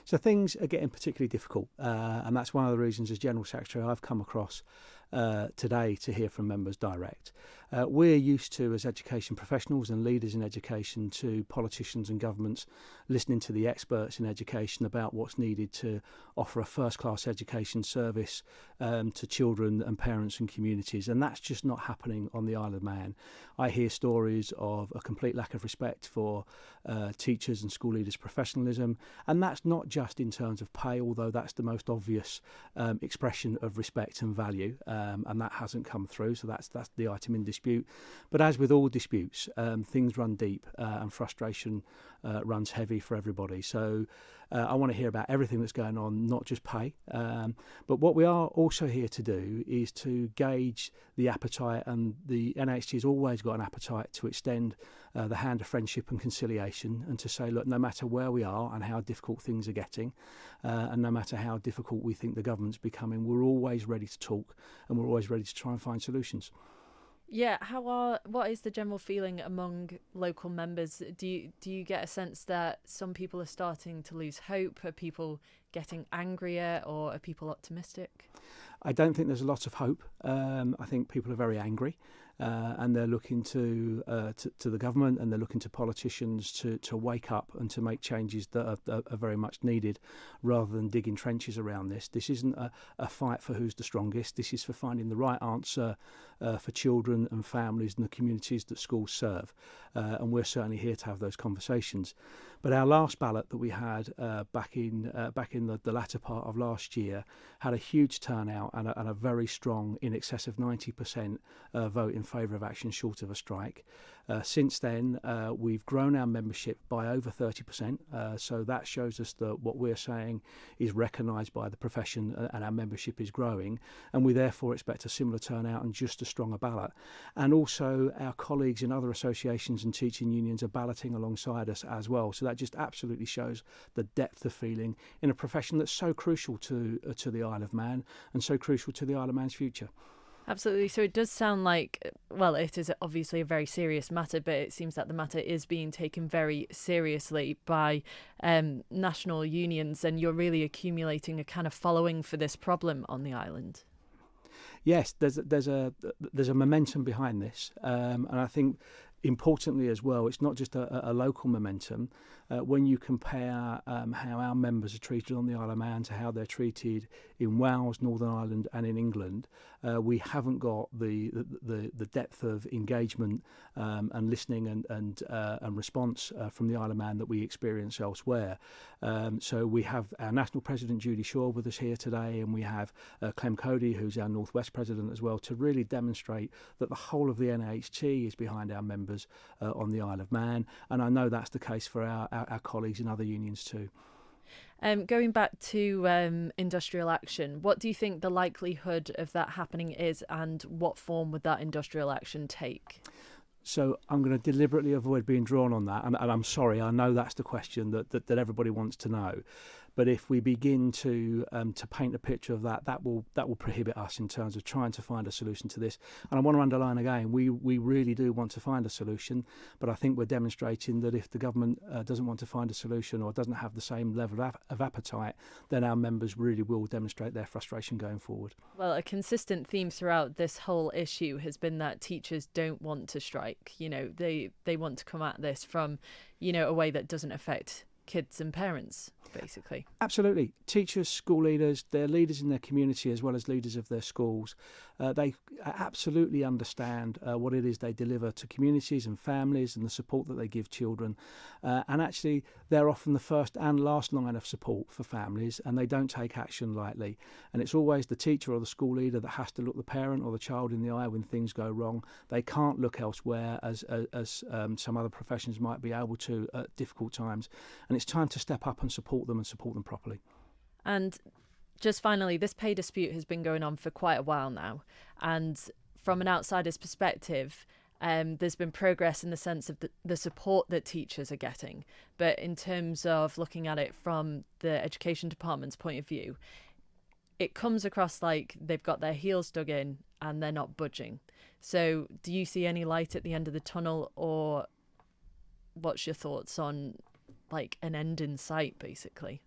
So things are getting particularly difficult, and that's one of the reasons as General Secretary I've come across today to hear from members direct. We're used to, as education professionals and leaders in education, to politicians and governments listening to the experts in education about what's needed to offer a first-class education service to children and parents and communities, and that's just not happening on the Isle of Man. I hear stories of a complete lack of respect for teachers and school leaders' professionalism, and that's not just in terms of pay, although that's the most obvious expression of respect and value, and that hasn't come through, so that's the item in dispute. But as with all disputes, things run deep and frustration runs heavy for everybody. So I want to hear about everything that's going on, not just pay. But what we are also here to do is to gauge the appetite, and the NAHT has always got an appetite to extend the hand of friendship and conciliation, and to say, look, no matter where we are and how difficult things are getting, and no matter how difficult we think the government's becoming, we're always ready to talk, and we're always ready to try and find solutions. Yeah, what is the general feeling among local members? Do you get a sense that some people are starting to lose hope? Are people getting angrier, or are people optimistic? I don't think there's a lot of hope. I think people are very angry, and they're looking to the government, and they're looking to politicians to wake up and to make changes that are very much needed, rather than digging trenches around this. This isn't a fight for who's the strongest. This is for finding the right answer for children and families and the communities that schools serve, and we're certainly here to have those conversations. But our last ballot that we had back in the latter part of last year had a huge turnout and a very strong, in excess of 90% vote in favour of action short of a strike. Since then, we've grown our membership by over 30%, so that shows us that what we're saying is recognised by the profession, and our membership is growing, and we therefore expect a similar turnout and just a stronger ballot. And also our colleagues in other associations and teaching unions are balloting alongside us as well, so that just absolutely shows the depth of feeling in a profession that's so crucial to the Isle of Man, and so crucial to the Isle of Man's future. Absolutely. So it does sound like, well, it is obviously a very serious matter, but it seems that the matter is being taken very seriously by national unions, and you're really accumulating a kind of following for this problem on the island. Yes, there's a momentum behind this, and I think importantly as well, it's not just a local momentum. When you compare how our members are treated on the Isle of Man to how they're treated in Wales, Northern Ireland and in England, we haven't got the depth of engagement and listening and response from the Isle of Man that we experience elsewhere. So we have our National President Judy Shaw with us here today, and we have Clem Cody, who's our North West President as well, to really demonstrate that the whole of the NAHT is behind our members on the Isle of Man, and I know that's the case for our colleagues in other unions too. Going back to industrial action, what do you think the likelihood of that happening is, and what form would that industrial action take? So I'm going to deliberately avoid being drawn on that, and I'm sorry, I know that's the question that everybody wants to know. But if we begin to paint a picture of that will prohibit us in terms of trying to find a solution to this. And I want to underline again, we really do want to find a solution, but I think we're demonstrating that if the government doesn't want to find a solution or doesn't have the same level of appetite, then our members really will demonstrate their frustration going forward. Well, a consistent theme throughout this whole issue has been that teachers don't want to strike. You know, they want to come at this from, a way that doesn't affect kids and parents, basically. Absolutely. Teachers, school leaders, they're leaders in their community as well as leaders of their schools. They absolutely understand what it is they deliver to communities and families and the support that they give children. And actually, they're often the first and last line of support for families, and they don't take action lightly. And it's always the teacher or the school leader that has to look the parent or the child in the eye when things go wrong. They can't look elsewhere as some other professions might be able to at difficult times. And it's time to step up and support them properly. And just finally, this pay dispute has been going on for quite a while now, and from an outsider's perspective, there's been progress in the sense of the support that teachers are getting, but in terms of looking at it from the education department's point of view, it comes across like they've got their heels dug in and they're not budging. So do you see any light at the end of the tunnel, or what's your thoughts on like an end in sight, basically?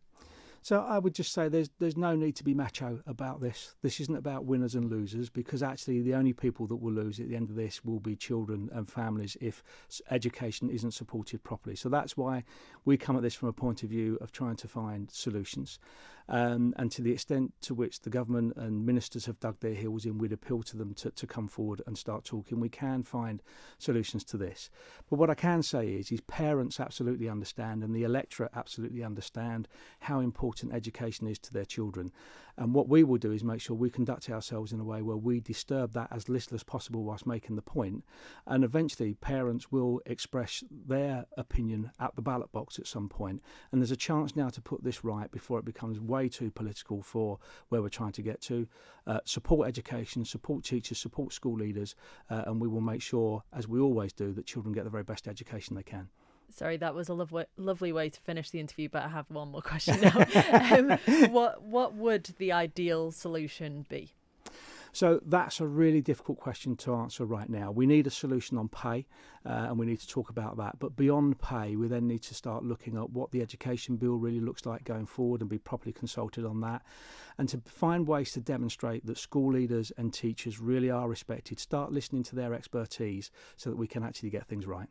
So I would just say there's no need to be macho about this. This isn't about winners and losers, because actually the only people that will lose at the end of this will be children and families if education isn't supported properly. So that's why we come at this from a point of view of trying to find solutions. And to the extent to which the government and ministers have dug their heels in, we'd appeal to them to come forward and start talking. We can find solutions to this. But what I can say is parents absolutely understand, and the electorate absolutely understand how important education is to their children. And what we will do is make sure we conduct ourselves in a way where we disturb that as little as possible whilst making the point. And eventually parents will express their opinion at the ballot box at some point. And there's a chance now to put this right before it becomes way too political for where we're trying to get to. Support education, support teachers, support school leaders, and we will make sure, as we always do, that children get the very best education they can. Sorry, that was a lovely way to finish the interview, but I have one more question now. What would the ideal solution be? So that's a really difficult question to answer right now. We need a solution on pay, and we need to talk about that. But beyond pay, we then need to start looking at what the education bill really looks like going forward and be properly consulted on that. And to find ways to demonstrate that school leaders and teachers really are respected, start listening to their expertise so that we can actually get things right.